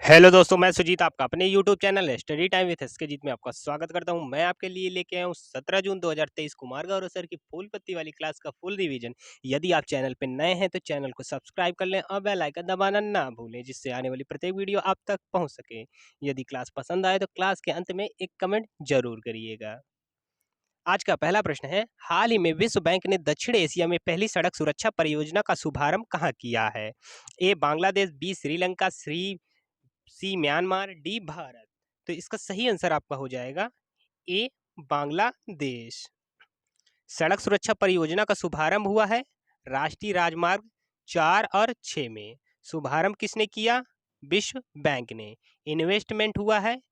Hello दोस्तों, मैं सुजीत आपका अपने YouTube channel study time with SK Jeet में आपका स्वागत करता हूं। मैं आपके लिए लेके आया हूं 17 जून 2023 कुमारगौरव सर की फूल पत्ती वाली क्लास का फुल रिवीजन। यदि आप चैनल पे नए हैं तो चैनल को सब्सक्राइब कर लें और बेल आइकन दबाना ना भूलें, जिससे आने वाली प्रत्येक वीडियो आप तक पहुंच सके। यदि क्लास पसंद आए तो क्लास के अंत में एक कमेंट जरूर करिएगा। आज का पहला प्रश्न है, हाल ही में विश्व बैंक ने दक्षिण एशिया में पहली सड़क सुरक्षा परियोजना का शुभारंभ कहाँ किया है? ए बांग्लादेश, बी श्रीलंका, सी म्यांमार, डी भारत। तो इसका सही आंसर आपका हो जाएगा ए बांग्लादेश। सड़क सुरक्षा परियोजना का शुभारंभ हुआ है राष्ट्रीय राजमार्ग 4 और 6 में। शुभारंभ किसने किया? विश्व बैंक ने। इन्वेस्टमेंट हुआ है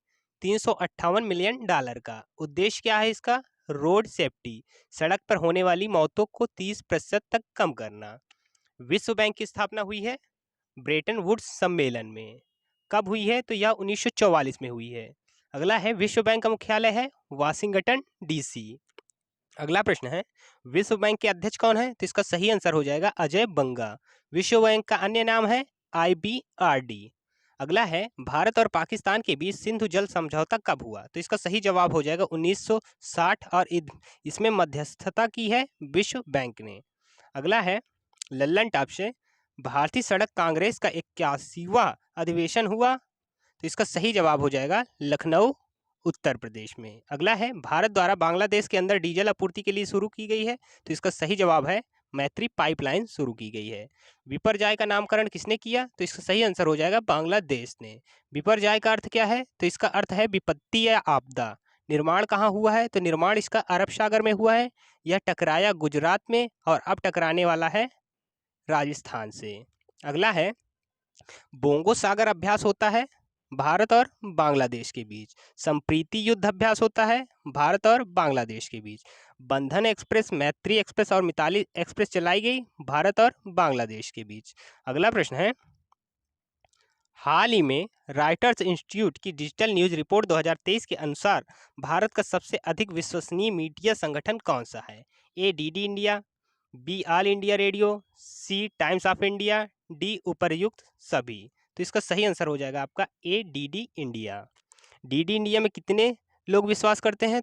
358 मिलियन डॉलर का। उद्देश्य क्या है इसका? रोड सेफ्टी, सड़क पर होने वाली मौतों को 30% तक कम करना। विश्व बैंक की स्थापना हुई है ब्रेटन वुड्स सम्मेलन में। कब हुई है? तो यह 1944 में हुई है। अगला है, विश्व बैंक का मुख्यालय है वाशिंगटन डीसी। अगला प्रश्न है, विश्व बैंक के अध्यक्ष कौन है? तो इसका सही आंसर हो जाएगा अजय बंगा। विश्व बैंक का अन्य नाम है IBRD। अगला है, भारत और पाकिस्तान के बीच सिंधु जल समझौता कब हुआ? तो इसका सही जवाब हो जाएगा 1960 और इसमें मध्यस्थता की है विश्व बैंक ने। अगला है, लल्लन टॉप से भारतीय सड़क कांग्रेस का 81वां अधिवेशन हुआ? तो इसका सही जवाब हो जाएगा लखनऊ, उत्तर प्रदेश में। अगला है, भारत द्वारा बांग्लादेश के अंदर डीजल आपूर्ति के लिए शुरू की गई है? तो इसका सही जवाब है मैत्री पाइपलाइन शुरू की गई है। विपर्जय का नामकरण किसने किया? तो इसका सही आंसर हो जाएगा बांग्लादेश ने। विपर्जय का अर्थ क्या है? तो इसका अर्थ है विपत्ति या आपदा। निर्माण कहाँ हुआ है? तो निर्माण इसका अरब सागर में हुआ है। यह टकराया गुजरात में और अब टकराने वाला है राजस्थान से। अगला है, बोंगो सागर अभ्यास होता है भारत और बांग्लादेश के बीच। संप्रीति युद्ध अभ्यास होता है भारत और बांग्लादेश के बीच। बंधन एक्सप्रेस, मैत्री एक्सप्रेस और मिताली एक्सप्रेस चलाई गई भारत और बांग्लादेश के बीच। अगला प्रश्न है, हाल ही में राइटर्स इंस्टीट्यूट की डिजिटल न्यूज रिपोर्ट 2023 के अनुसार भारत का सबसे अधिक विश्वसनीय मीडिया संगठन कौन सा है? A DD India, B all India radio, C Times of India, D उपर्युक्त सभी। तो इसका सही आंसर हो जाएगा आपका A DD India. DD India में कितने लोग विश्वास करते हैं?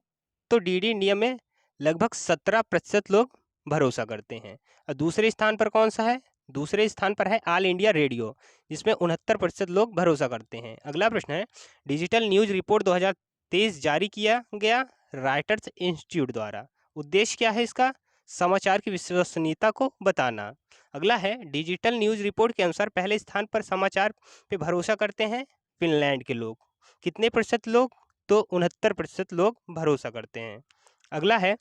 तो डीडी इंडिया में लगभग 17% लोग भरोसा करते हैं। और दूसरे स्थान पर कौन सा है? दूसरे स्थान पर है ऑल इंडिया रेडियो, जिसमें 69% लोग भरोसा करते हैं। अगला प्रश्न है, डिजिटल न्यूज रिपोर्ट 2023 जारी किया गया राइटर्स इंस्टीट्यूट द्वारा। उद्देश्य क्या है इसका? समाचार की विश्वसनीयता को बताना। अगला है, डिजिटल न्यूज रिपोर्ट के अनुसार पहले स्थान पर समाचार पे भरोसा करते हैं फिनलैंड के लोग। कितने प्रतिशत लोग? तो 69% लोग भरोसा करते हैं। अगला है,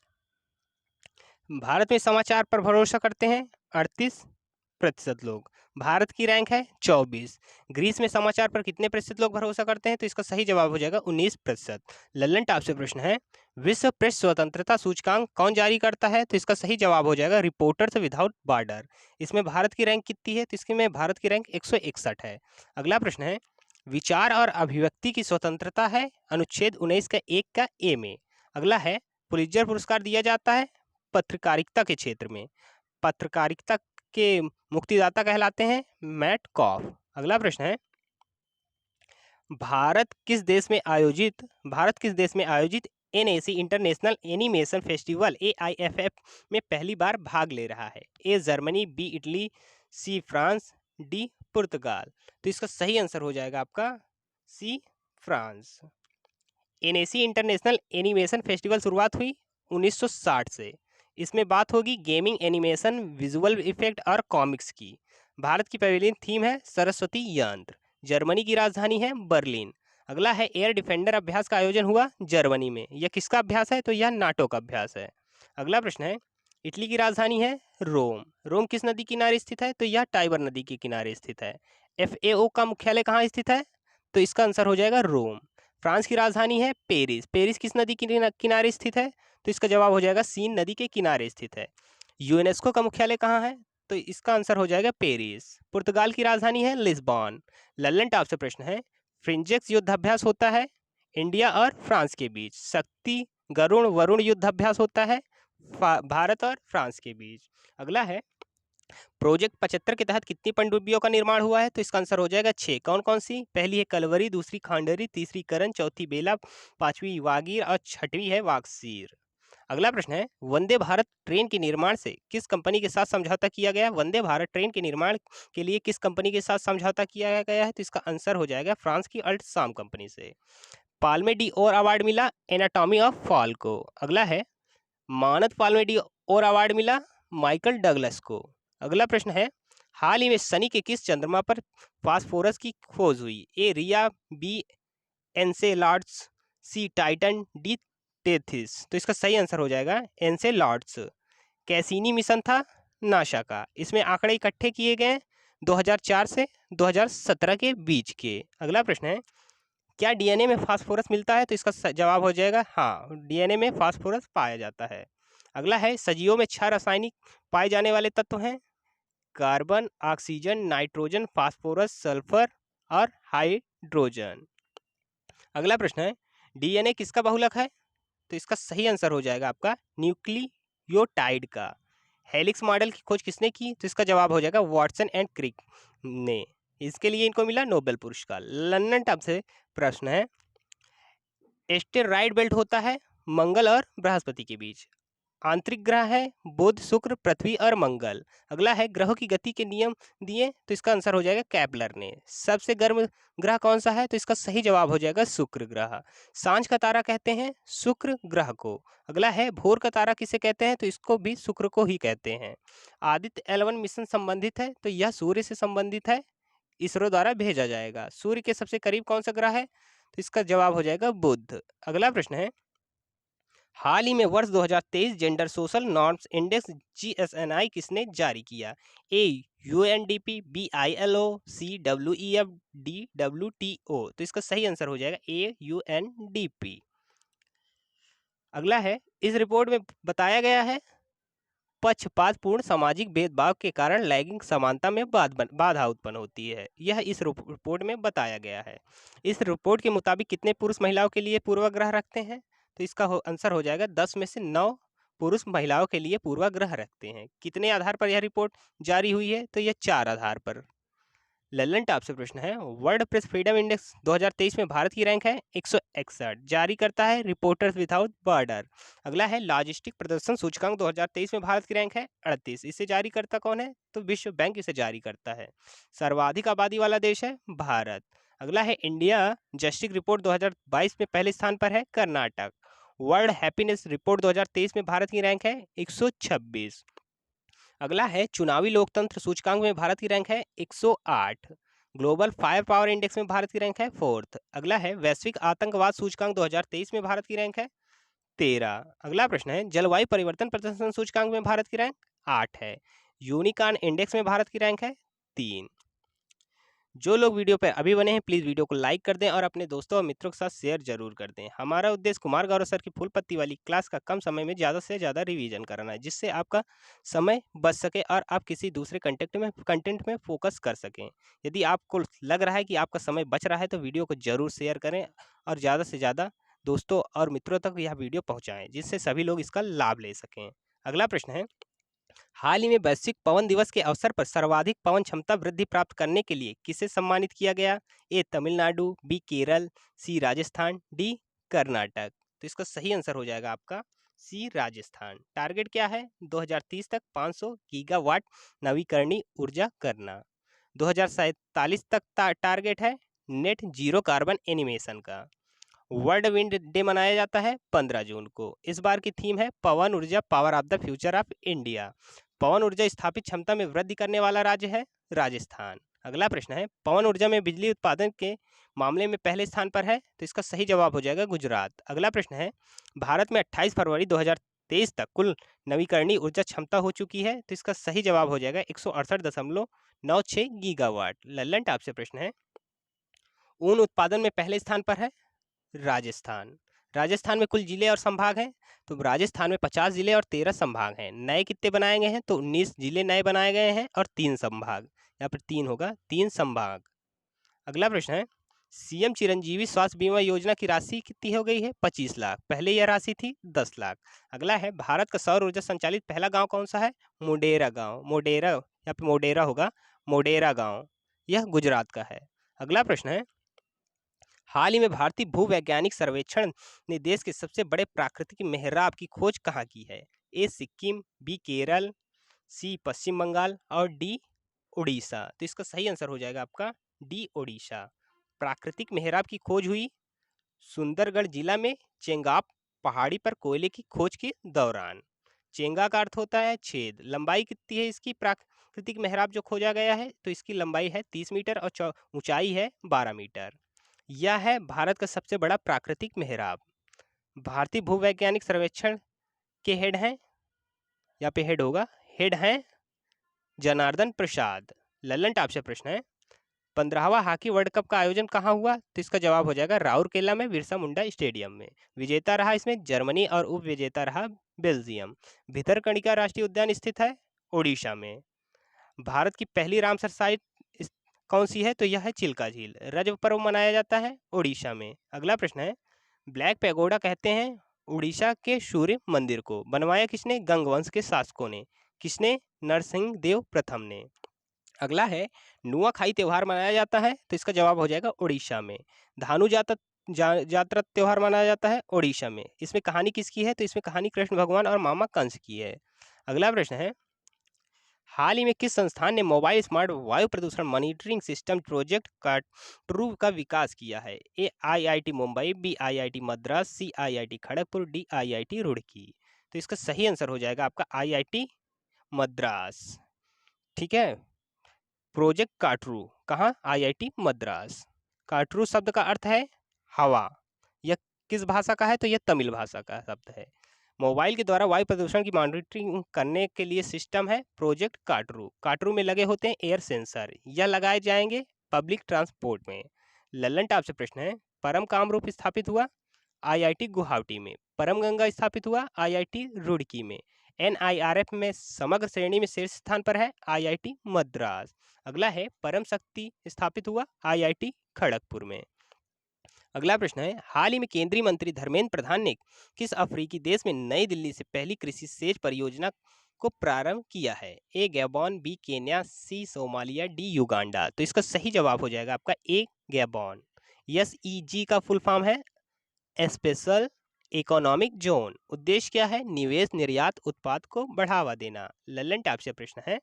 भारत में समाचार पर भरोसा करते हैं 38% लोग। भारत की रैंक है 24। ग्रीस में समाचार पर कितने प्रतिशत लोग भरोसा करते हैं? तो इसका सही जवाब हो जाएगा 19%। लल्लन टॉप से प्रश्न है, विश्व प्रेस स्वतंत्रता सूचकांक कौन जारी करता है? तो इसका सही जवाब हो जाएगा रिपोर्टर्स विदाउट बॉर्डर। इसमें भारत की रैंक कितनी है? तो इसमें भारत की रैंक 161 है। अगला प्रश्न है, विचार और अभिव्यक्ति की स्वतंत्रता है अनुच्छेद 19 का 1 का ए में। अगला है, पुलित्जर पुरस्कार दिया जाता है पत्रकारिता के क्षेत्र में। पत्रकारिता के मुक्तिदाता कहलाते हैं मैट कॉफ। अगला प्रश्न है, भारत किस देश में आयोजित NAC international animation festival AIFF में पहली बार भाग ले रहा है? A Germany, B Italy, C France, D Portugal. तो इसका सही आंसर हो जाएगा आपका C France. NAC international animation festival शुरुआत हुई 1960 से। इसमें बात होगी गेमिंग, एनिमेशन, विजुअल इफेक्ट और कॉमिक्स की। भारत की पवेलियन थीम है सरस्वती यंत्र। जर्मनी की राजधानी है बर्लिन। अगला है, एयर डिफेंडर अभ्यास का आयोजन हुआ जर्मनी में। यह किसका अभ्यास है? तो यह नाटो का अभ्यास है। अगला प्रश्न है, इटली की राजधानी है रोम। रोम किस नदी किनारे स्थित है? तो यह टाइबर नदी के किनारे स्थित है। FAO का मुख्यालय कहाँ स्थित है? तो इसका आंसर हो जाएगा रोम। फ्रांस की राजधानी है पेरिस। पेरिस किस नदी के किनारे स्थित है? तो इसका जवाब हो जाएगा सीन नदी के किनारे स्थित है। यूनेस्को का मुख्यालय कहाँ है? तो इसका आंसर हो जाएगा पेरिस। पुर्तगाल की राजधानी है लिस्बॉन। लल्लन टॉप से प्रश्न है, फ्रिंजेक्स युद्धाभ्यास होता है इंडिया और फ्रांस के बीच। शक्ति, गरुण, वरुण युद्धाभ्यास होता है भारत और फ्रांस के बीच। अगला है, प्रोजेक्ट 75 के तहत कितनी पनडुब्बियों का निर्माण हुआ है? तो इसका आंसर हो जाएगा 6। कौन कौन सी? पहली है कलवरी, दूसरी खांडरी, तीसरी करण, चौथी बेला, पांचवी वागीर और छठवीं है वागसीर। अगला प्रश्न है, वंदे भारत ट्रेन के निर्माण से किस कंपनी के साथ समझौता किया गया? वंदे भारत ट्रेन के निर्माण के लिए किस कंपनी के साथ समझौता किया गया है? तो इसका आंसर हो जाएगा फ्रांस की अल्टसाम कंपनी से। पाल्मे डी और अवार्ड मिला एनाटॉमी ऑफ फॉल को। अगला है, मानद पाल्मे डी और अवार्ड मिला माइकल डगलस को। अगला प्रश्न है, हाल ही में शनि के किस चंद्रमा पर फास्फोरस की खोज हुई? ए रिया, बी एनसेलाड्स, सी टाइटन, डी टेथिस। तो इसका सही आंसर हो जाएगा एनसेलाड्स। कैसीनी मिशन था नासा का। इसमें आंकड़े इकट्ठे किए गए 2004 से 2017 के बीच के। अगला प्रश्न है, क्या डीएनए में फास्फोरस मिलता है? तो इसका जवाब हो जाएगा हाँ, डीएनए में फास्फोरस पाया जाता है। अगला है, सजीवों में 6 रासायनिक पाए जाने वाले तत्व हैं, carbon, oxygen, nitrogen, phosphorus, sulphur और हाइड्रोजन। अगला प्रश्न है, डीएनए किसका बहुलक है? तो इसका सही आंसर हो जाएगा आपका न्यूक्लियोटाइड का। हेलिक्स मॉडल की खोज किसने की? तो इसका जवाब हो जाएगा वाटसन एंड क्रिक ने। इसके लिए इनको मिला नोबेल पुरस्कार। लंदन टब से प्रश्न है, एस्टेरॉयड बेल्ट होता है मंगल और बृहस्पति के बीच। आंतरिक ग्रह है बुध, शुक्र, पृथ्वी और मंगल। अगला है, ग्रहों की गति के नियम दिए। तो इसका आंसर हो जाएगा कैपलर ने। सबसे गर्म ग्रह कौन सा है? तो इसका सही जवाब हो जाएगा शुक्र ग्रह। सांझ का तारा कहते हैं शुक्र ग्रह को। अगला है, भोर का तारा किसे कहते हैं? तो इसको भी शुक्र को ही कहते हैं। आदित्य L1 मिशन संबंधित है, तो यह सूर्य से संबंधित है, इसरो द्वारा भेजा जाएगा। सूर्य के सबसे करीब कौन सा ग्रह है? तो इसका जवाब हो जाएगा बुध। अगला प्रश्न है, हाल ही में वर्ष 2023 gender social norms index GSNI किसने जारी किया? ए UNDP, बी ILO, सी WEF, डी WTO। तो इसका सही आंसर हो जाएगा ए UNDP। अगला है, इस रिपोर्ट में बताया गया है पक्षपातपूर्ण सामाजिक भेदभाव के कारण लैंगिक समानता में बाधा उत्पन्न होती है। यह इस रिपोर्ट में बताया गया है। इस रिपोर्ट के मुताबिक कितने पुरुष महिलाओं के लिए पूर्वाग्रह रखते हैं? तो इसका आंसर हो जाएगा 10 में से 9 पुरुष महिलाओं के लिए पूर्वाग्रह रखते हैं। कितने आधार पर यह रिपोर्ट जारी हुई है? तो यह 4 आधार पर। लल्लन टॉप से प्रश्न है, वर्ल्ड प्रेस फ्रीडम इंडेक्स 2023 में भारत की रैंक है 161। जारी करता है रिपोर्टर्स विदाउट बॉर्डर। अगला है, लॉजिस्टिक प्रदर्शन सूचकांक 2023 में भारत की रैंक है 38। इसे जारी करता कौन है? तो विश्व बैंक इसे जारी करता है। सर्वाधिक आबादी वाला देश है भारत। अगला है, इंडिया जस्टिस रिपोर्ट 2022 में पहले स्थान पर है कर्नाटक। वर्ल्ड हैप्पीनेस रिपोर्ट 2023 में भारत की रैंक है 126। अगला है, चुनावी लोकतंत्र सूचकांक में भारत की रैंक है 108। ग्लोबल फायर पावर इंडेक्स में भारत की रैंक है 4th। अगला है, वैश्विक आतंकवाद सूचकांक 2023 में भारत की रैंक है 13। अगला प्रश्न है, जलवायु परिवर्तन प्रदर्शन सूचकांक में भारत की रैंक 8 है। यूनिकॉर्न इंडेक्स में भारत की रैंक है 3। जो लोग वीडियो पर अभी बने हैं प्लीज़ वीडियो को लाइक कर दें और अपने दोस्तों और मित्रों के साथ शेयर जरूर कर दें। हमारा उद्देश्य कुमार गौरव सर की फूल पत्ती वाली क्लास का कम समय में ज़्यादा से ज़्यादा रिवीजन कराना है, जिससे आपका समय बच सके और आप किसी दूसरे कंटेंट में फोकस कर सकें। यदि आपको लग रहा है कि आपका समय बच रहा है तो वीडियो को ज़रूर शेयर करें और ज़्यादा से ज़्यादा दोस्तों और मित्रों तक यह वीडियो पहुँचाएँ, जिससे सभी लोग इसका लाभ ले सकें। अगला प्रश्न है, हाल ही में वैश्विक पवन दिवस के अवसर पर सर्वाधिक पवन क्षमता वृद्धि प्राप्त करने के लिए किसे सम्मानित किया गया? ए तमिलनाडु, बी केरल, सी राजस्थान, डी कर्नाटक। तो इसका सही आंसर हो जाएगा आपका सी राजस्थान। टारगेट क्या है? 2030 तक 500 गीगावाट नवीकरणीय ऊर्जा करना। 2047 तक टारगेट है नेट जीरो कार्बन एनिमेशन का। वर्ल्ड विंड डे मनाया जाता है 15 जून को। इस बार की थीम है पवन ऊर्जा, power of the future of India. पवन ऊर्जा स्थापित क्षमता में वृद्धि करने वाला राज्य है राजस्थान। अगला प्रश्न है, पवन ऊर्जा में बिजली उत्पादन के मामले में पहले स्थान पर है, तो इसका सही जवाब हो जाएगा गुजरात। अगला प्रश्न है, भारत में 28 फरवरी 2023 तक कुल नवीकरणीय ऊर्जा क्षमता हो चुकी है, तो इसका सही जवाब हो जाएगा 168.96 गीगावाट। लल्लन टॉप से प्रश्न है, ऊन उत्पादन में पहले स्थान पर है राजस्थान। राजस्थान में कुल जिले और संभाग हैं, तो राजस्थान में 50 जिले और 13 संभाग हैं। नए कितने बनाए गए हैं? तो 19 जिले नए बनाए गए हैं और 3 संभाग। यहाँ पर 3 होगा, 3 संभाग। अगला प्रश्न है, सीएम चिरंजीवी स्वास्थ्य बीमा योजना की राशि कितनी हो गई है? 25 लाख। पहले यह राशि थी 10 लाख। अगला है, भारत का सौर ऊर्जा संचालित पहला गांव कौन सा है? मोडेरा गांव। मोडेरा या फिर मोडेरा होगा, मोडेरा गांव, यह गुजरात का है। अगला प्रश्न है, हाल ही में भारतीय भूवैज्ञानिक सर्वेक्षण ने देश के सबसे बड़े प्राकृतिक मेहराब की खोज कहाँ की है? ए सिक्किम, बी केरल, सी पश्चिम बंगाल और डी उड़ीसा। तो इसका सही आंसर हो जाएगा आपका डी ओडिशा। प्राकृतिक मेहराब की खोज हुई सुंदरगढ़ जिला में चेंगाप पहाड़ी पर कोयले की खोज के दौरान। चेंगा का अर्थ होता है छेद। लंबाई कितनी है इसकी प्राकृतिक मेहराब जो खोजा गया है? तो इसकी लंबाई है 30 मीटर और ऊंचाई है 12 मीटर। यह है भारत का सबसे बड़ा प्राकृतिक मेहराब। भारतीय भूवैज्ञानिक सर्वेक्षण के हेड हैं, यहाँ पे हेड होगा, हेड हैं जनार्दन प्रसाद। लल्लन टॉप से प्रश्न है, 15वां हॉकी वर्ल्ड कप का आयोजन कहाँ हुआ? तो इसका जवाब हो जाएगा राउरकेला में बिरसा मुंडा स्टेडियम में। विजेता रहा इसमें जर्मनी और उप विजेता रहा बेल्जियम। भितरकणिका राष्ट्रीय उद्यान स्थित है ओडिशा में। भारत की पहली रामसर साइट कौन सी है? तो यह है चिल्का झील। रजब पर्व मनाया जाता है ओडिशा में। अगला प्रश्न है, ब्लैक पैगोडा कहते हैं उड़ीसा के सूर्य मंदिर को। बनवाया किसने? गंग वंश के शासकों ने। किसने? नरसिंह देव प्रथम ने। अगला है, नुआखाई त्योहार मनाया जाता है, तो इसका जवाब हो जाएगा ओडिशा में। धानु जात्रा त्योहार मनाया जाता है ओडिशा में। इसमें कहानी किसकी है? तो इसमें कहानी कृष्ण भगवान और मामा कंस की है। अगला प्रश्न है, हाल ही में किस संस्थान ने मोबाइल स्मार्ट वायु प्रदूषण मॉनिटरिंग सिस्टम प्रोजेक्ट काटरू का विकास किया है? A IIT Mumbai, B IIT Madras, C IIT Kharagpur, D IIT Roorkee. तो इसका सही आंसर हो जाएगा आपका आईआईटी मद्रास। ठीक है, प्रोजेक्ट काटरू कहाँ? आईआईटी मद्रास। काटरू शब्द का अर्थ है हवा। यह किस भाषा का है? तो यह तमिल भाषा का शब्द है। मोबाइल के द्वारा वायु प्रदूषण की मॉनिटरिंग करने के लिए सिस्टम है प्रोजेक्ट काटरू। काटरू में लगे होते हैं एयर सेंसर। यह लगाए जाएंगे पब्लिक ट्रांसपोर्ट में। लल्लन टॉप से प्रश्न है, परम कामरूप स्थापित हुआ आईआईटी गुवाहाटी में। परम गंगा स्थापित हुआ आईआईटी रुड़की में। एनआईआरएफ में समग्र श्रेणी में शीर्ष स्थान पर है आईआईटी मद्रास। अगला है, परम शक्ति स्थापित हुआ आईआईटी खड़गपुर में। अगला प्रश्न है, हाल ही में केंद्रीय मंत्री धर्मेंद्र प्रधान ने किस अफ्रीकी देश में नई दिल्ली से पहली कृषि सेच परियोजना को प्रारंभ किया है? ए गैबॉन, बी केन्या, सी सोमालिया, डी युगांडा। तो इसका सही जवाब हो जाएगा आपका ए गैबॉन। एसईजी का फुल फॉर्म है स्पेशल इकोनॉमिक जोन। उद्देश्य क्या है? निवेश, निर्यात, उत्पाद को बढ़ावा देना। लल्लन टॉप से प्रश्न है,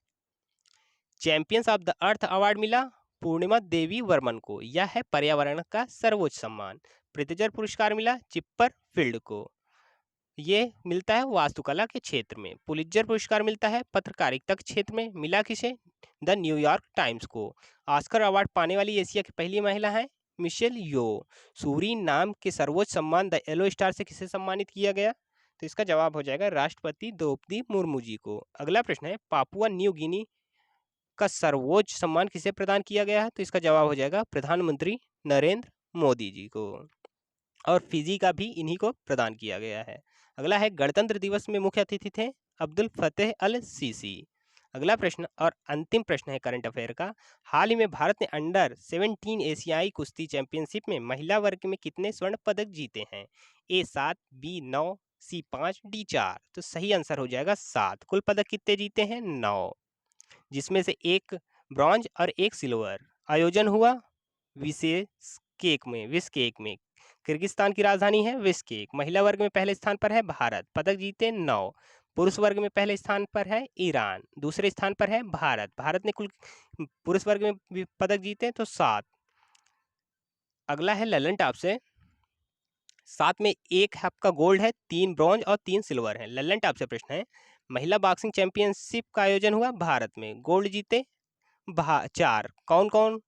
champions of the earth award मिला पूर्णिमा देवी वर्मन को। यह है पर्यावरण का सर्वोच्च सम्मान। प्रित्जर पुरस्कार मिला चिप्पर फील्ड को। ये मिलता है वास्तुकला के क्षेत्र में। पुलित्जर पुरस्कार मिलता है पत्रकारिता के क्षेत्र में। मिला किसे? द न्यूयॉर्क टाइम्स को। ऑस्कर अवार्ड पाने वाली एशिया की पहली महिला है मिशेल यो। सूरीन नाम के सर्वोच्च सम्मान द येलो स्टार से किसे सम्मानित किया गया? तो इसका जवाब हो जाएगा राष्ट्रपति द्रौपदी मुर्मू जी को। अगला प्रश्न है, पापुआ न्यू गिनी का सर्वोच्च सम्मान किसे प्रदान किया गया है? तो इसका जवाब हो जाएगा प्रधानमंत्री नरेंद्र मोदी जी को। और फिजी का भी इन्हीं को प्रदान किया गया है। अगला है, गणतंत्र दिवस में मुख्य अतिथि थे अब्दुल फतेह अल सीसी। अगला प्रश्न और अंतिम प्रश्न है करंट अफेयर का, हाल ही में भारत ने अंडर 17 एशियाई कुश्ती चैंपियनशिप में महिला वर्ग में कितने स्वर्ण पदक जीते हैं? ए 7, बी 9, सी 5, डी 4। तो सही आंसर हो जाएगा 7। कुल पदक कितने जीते हैं? 9, जिसमें से एक ब्रॉन्ज और एक सिल्वर। आयोजन हुआ बिश्केक में। किर्गिस्तान की राजधानी है बिश्केक। महिला वर्ग में पहले स्थान पर है भारत, पदक जीते 9। पुरुष वर्ग में पहले स्थान पर है ईरान, दूसरे स्थान पर है भारत। भारत ने कुल पुरुष वर्ग में पदक जीते तो 7। अगला है ललन टॉप से, 7 में एक आपका गोल्ड है, 3 ब्रॉन्ज और 3 सिल्वर है। लल्लन टॉप से प्रश्न है, महिला बॉक्सिंग चैंपियनशिप का आयोजन हुआ भारत में, गोल्ड जीते 4। कौन कौन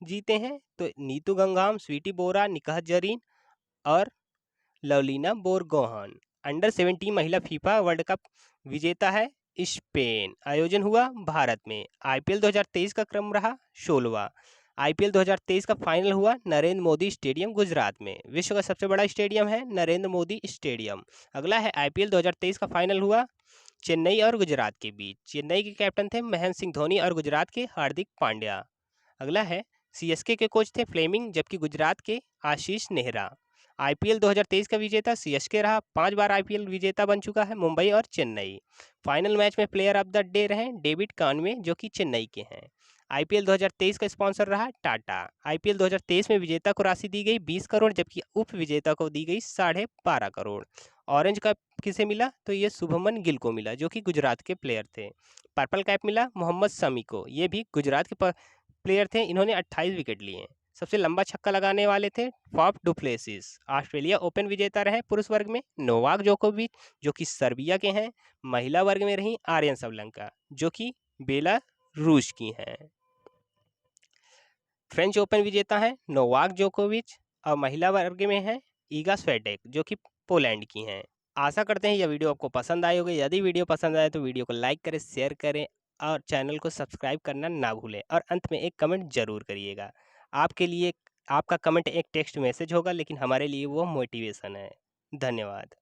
जीते हैं? तो नीतू गंगाम, स्वीटी बोरा, निकाह जरीन और लवलीना बोरगोहन। अंडर 17 महिला फीफा वर्ल्ड कप विजेता है स्पेन। आयोजन हुआ भारत में। आईपीएल 2023 का क्रम रहा 16वां। आईपीएल 2023 का फाइनल हुआ नरेंद्र मोदी स्टेडियम गुजरात में। विश्व का सबसे बड़ा स्टेडियम है नरेंद्र मोदी स्टेडियम। अगला है, आईपीएल 2023 का फाइनल हुआ चेन्नई और गुजरात के बीच। चेन्नई के कैप्टन थे महेंद्र सिंह धोनी और गुजरात के हार्दिक पांड्या। अगला है, सीएसके के कोच थे फ्लेमिंग, जबकि गुजरात के आशीष नेहरा। आईपीएल 2023 का विजेता सीएसके रहा। 5 बार आईपीएल विजेता बन चुका है मुंबई और चेन्नई। फाइनल मैच में प्लेयर ऑफ द डे रहे डेविड कानवे, जो कि चेन्नई के हैं। आईपीएल 2023 का स्पॉन्सर रहा टाटा। आईपीएल 2023 में विजेता को राशि दी गई 20 करोड़, जबकि उप विजेता को दी गई 12.5 करोड़। ऑरेंज कैप किसे मिला? तो ये शुभमन गिल को मिला, जो कि गुजरात के प्लेयर थे। पर्पल कैप मिला मोहम्मद शमी को, ये भी गुजरात के प्लेयर थे। इन्होंने 28 विकेट लिए। सबसे लंबा छक्का लगाने वाले थे फॉफ डुप्लेसिस। ऑस्ट्रेलिया ओपन विजेता रहे पुरुष वर्ग में नोवाक जोकोविच, जो कि सर्बिया के हैं। महिला वर्ग में रही आर्यन सबलंका, जो कि बेलारूस की हैं। फ्रेंच ओपन विजेता है नोवाक जोकोविच और महिला वर्ग में है ईगा स्वेटेक, जो कि पोलैंड की हैं। आशा करते हैं यह वीडियो आपको पसंद आई होगी। यदि वीडियो पसंद आए तो वीडियो को लाइक करें, शेयर करें और चैनल को सब्सक्राइब करना ना भूलें। और अंत में एक कमेंट जरूर करिएगा। आपके लिए आपका कमेंट एक टेक्स्ट मैसेज होगा, लेकिन हमारे लिए वो मोटिवेशन है। धन्यवाद।